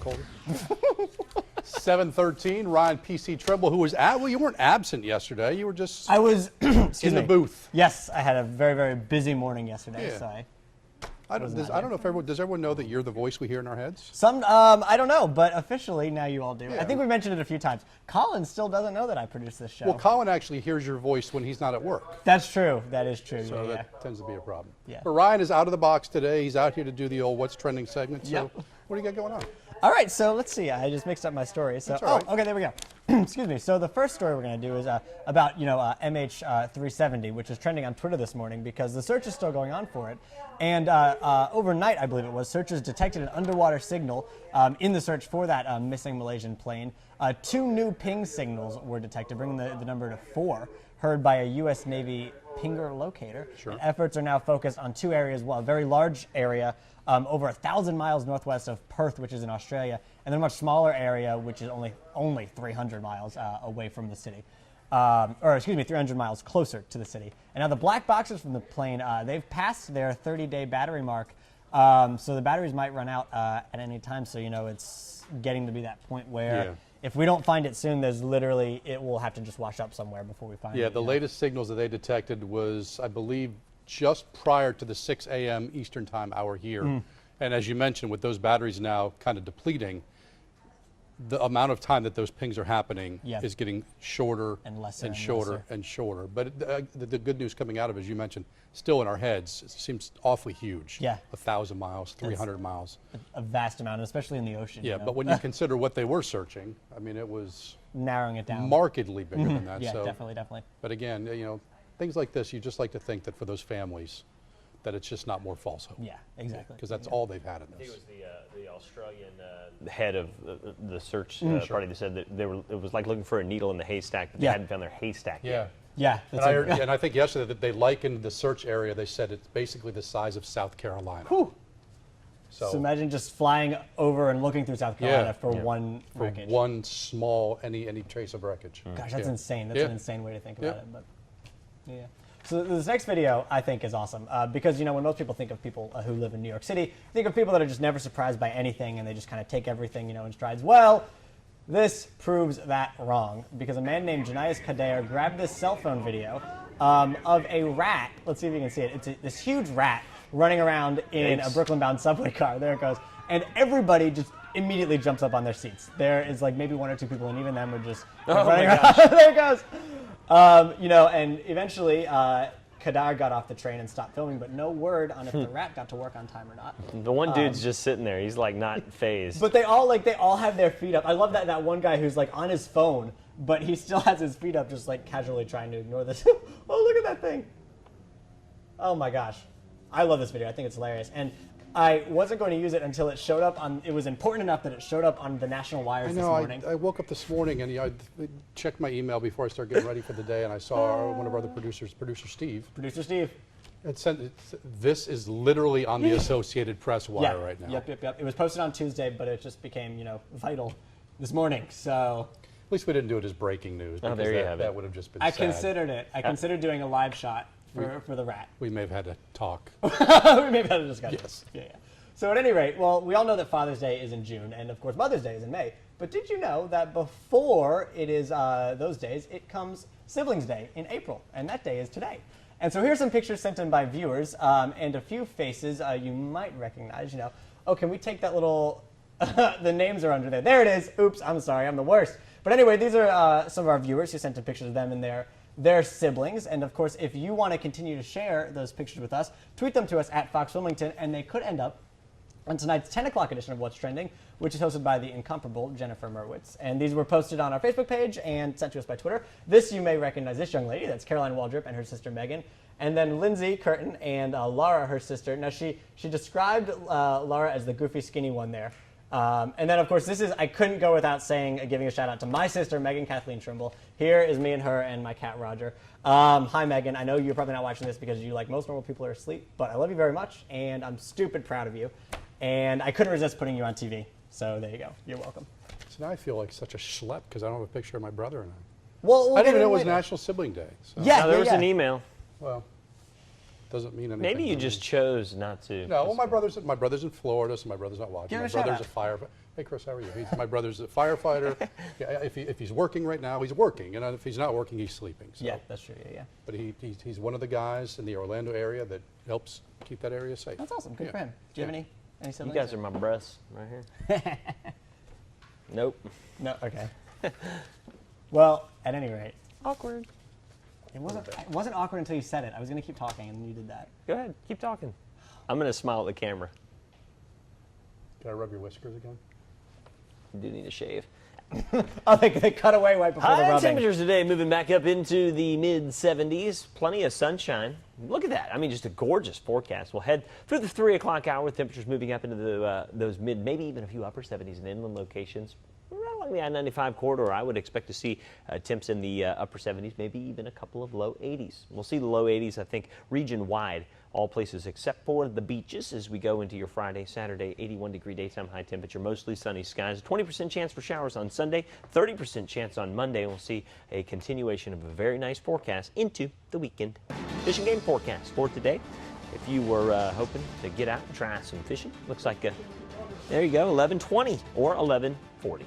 colder. 7:13. Ryan PC Trimble, who was well, you weren't absent yesterday. You were just I was in the booth. Yes, I had a very, very busy morning yesterday. Yeah. So I don't know if everyone does everyone know that you're the voice we hear in our heads? I don't know, but officially now you all do. Yeah. I think we mentioned it a few times. Colin still doesn't know that I produce this show. Well, Colin actually hears your voice when he's not at work. That's true. That is true. So yeah, that tends to be a problem. Yeah. But Ryan is out of the box today. He's out here to do the old What's Trending segment. So Yep. what do you got going on? All right, so let's see. I just mixed up my story. So, That's all right. okay, there we go. Excuse me. So the first story we're going to do is about MH370, which is trending on Twitter this morning because the search is still going on for it. And overnight, I believe it was, searchers detected an underwater signal in the search for that missing Malaysian plane. 2 new ping signals were detected, bringing the number to 4, heard by a U.S. Navy pinger locator. Sure. And efforts are now focused on 2 areas, well, a very large area over 1,000 miles northwest of Perth, which is in Australia, and then a much smaller area, which is only 300 miles away from the city. 300 miles closer to the city. And now the black boxes from the plane, they've passed their 30-day battery mark, so the batteries might run out at any time. So, it's getting to be that point where if we don't find it soon, it will have to just wash up somewhere before we find it. Yeah, the latest signals that they detected was, I believe, just prior to the 6 a.m. Eastern time hour here. And as you mentioned, with those batteries now kind of depleting, the amount of time that those pings are happening is getting shorter and lesser and shorter and shorter. But the good news coming out of it, as you mentioned, still in our heads, it seems awfully huge. Yeah. 1,000 miles, 300 miles. A vast amount, especially in the ocean. Yeah, but when you consider what they were searching, I mean, it was narrowing it down. Markedly bigger than that. Yeah, so, definitely. But again, things like this, you just like to think that for those families, that it's just not more false hope. Yeah, exactly. Because that's all they've had in this. It was the Australian head of the search party that said that it was like looking for a needle in the haystack, but they hadn't found their haystack yet. Yeah. And I think yesterday that they likened the search area, they said it's basically the size of South Carolina. Whew. So imagine just flying over and looking through South Carolina for one wreckage. One small, any trace of wreckage. Gosh, that's insane. That's an insane way to think about it. But yeah. So this next video, I think, is awesome because, when most people think of people who live in New York City, think of people that are just never surprised by anything and they just kind of take everything, in strides. Well, this proves that wrong because a man named Janias Kader grabbed this cell phone video of a rat. Let's see if you can see it. It's this huge rat running around in a Brooklyn-bound subway car. There it goes. And everybody just immediately jumps up on their seats. There is like maybe 1 or 2 people, and even them are just running around. There it goes. And eventually Kadar got off the train and stopped filming, but no word on if the rat got to work on time or not. The one dude's just sitting there. He's like not phased. But they all have their feet up. I love that one guy who's like on his phone, but he still has his feet up, just like casually trying to ignore this. Oh, look at that thing. Oh my gosh. I love this video. I think it's hilarious. And I wasn't going to use it until it showed up on, it was important enough that it showed up on the national wires this morning. I woke up this morning and I checked my email before I started getting ready for the day, and I saw one of our other producers, Producer Steve. It sent, this is literally on the Associated Press wire right now. Yep. It was posted on Tuesday, but it just became, vital this morning. So at least we didn't do it as breaking news. Oh, there you have it. That would have just been I sad. considered it. I considered doing a live shot for the rat. We may have had to talk. We may have had a discussion. Yes. Yeah. So at any rate, well, we all know that Father's Day is in June, and of course Mother's Day is in May. But did you know that before it is those days, it comes Siblings Day in April, and that day is today. And so here's some pictures sent in by viewers, and a few faces you might recognize. Oh, can we take that little? The names are under there. There it is. Oops, I'm sorry, I'm the worst. But anyway, these are some of our viewers who sent in pictures of them and their siblings. And of course, if you want to continue to share those pictures with us, tweet them to us at Fox Wilmington, and they could end up on tonight's 10 o'clock edition of What's Trending, which is hosted by the incomparable Jennifer Merwitz. And these were posted on our Facebook page and sent to us by Twitter. This, you may recognize this young lady. That's Caroline Waldrop and her sister Megan. And then Lindsay Curtin and Laura, her sister. Now, she described Laura as the goofy, skinny one there. And then, of course, I couldn't go without giving a shout out to my sister, Megan Kathleen Trimble. Here is me and her and my cat, Roger. Hi, Megan. I know you're probably not watching this because you, like most normal people, are asleep, but I love you very much, and I'm stupid proud of you. And I couldn't resist putting you on TV. So there you go. You're welcome. So now I feel like such a schlep because I don't have a picture of my brother and I. Well, I didn't even know it was National Sibling Day. So. Yeah, there was an email. Well, doesn't mean anything. Maybe you just chose not to. No, well, my brother's in Florida, so my brother's not watching. My brother's a firefighter. Hey, Chris, how are you? My brother's a firefighter. Yeah, if he's working right now, he's working. And if he's not working, he's sleeping. So. Yeah, that's true. Yeah. But he's one of the guys in the Orlando area that helps keep that area safe. That's awesome. Good for him. Do you have any siblings? You guys are my bros right here. Nope. No. Okay. Well, at any rate, Awkward. it wasn't awkward until you said it. I was going to keep talking, and then you did that. Go ahead. Keep talking. I'm going to smile at the camera. Can I rub your whiskers again? You do need a shave. Oh, they cut away right before the High rubbing. temperatures today moving back up into the mid-70s. Plenty of sunshine. Look at that. I mean, just a gorgeous forecast. We'll head through the 3 o'clock hour with temperatures moving up into those mid, maybe even a few upper 70s in inland locations. Right along the I-95 corridor, I would expect to see temps in the upper 70s, maybe even a couple of low 80s. We'll see the low 80s, I think, region-wide. All places except for the beaches as we go into your Friday, Saturday, 81-degree daytime high temperature, mostly sunny skies. 20% chance for showers on Sunday, 30% chance on Monday. We'll see a continuation of a very nice forecast into the weekend. Fishing game forecast for today. If you were hoping to get out and try some fishing, looks like, there you go, 11:20 or 11:40.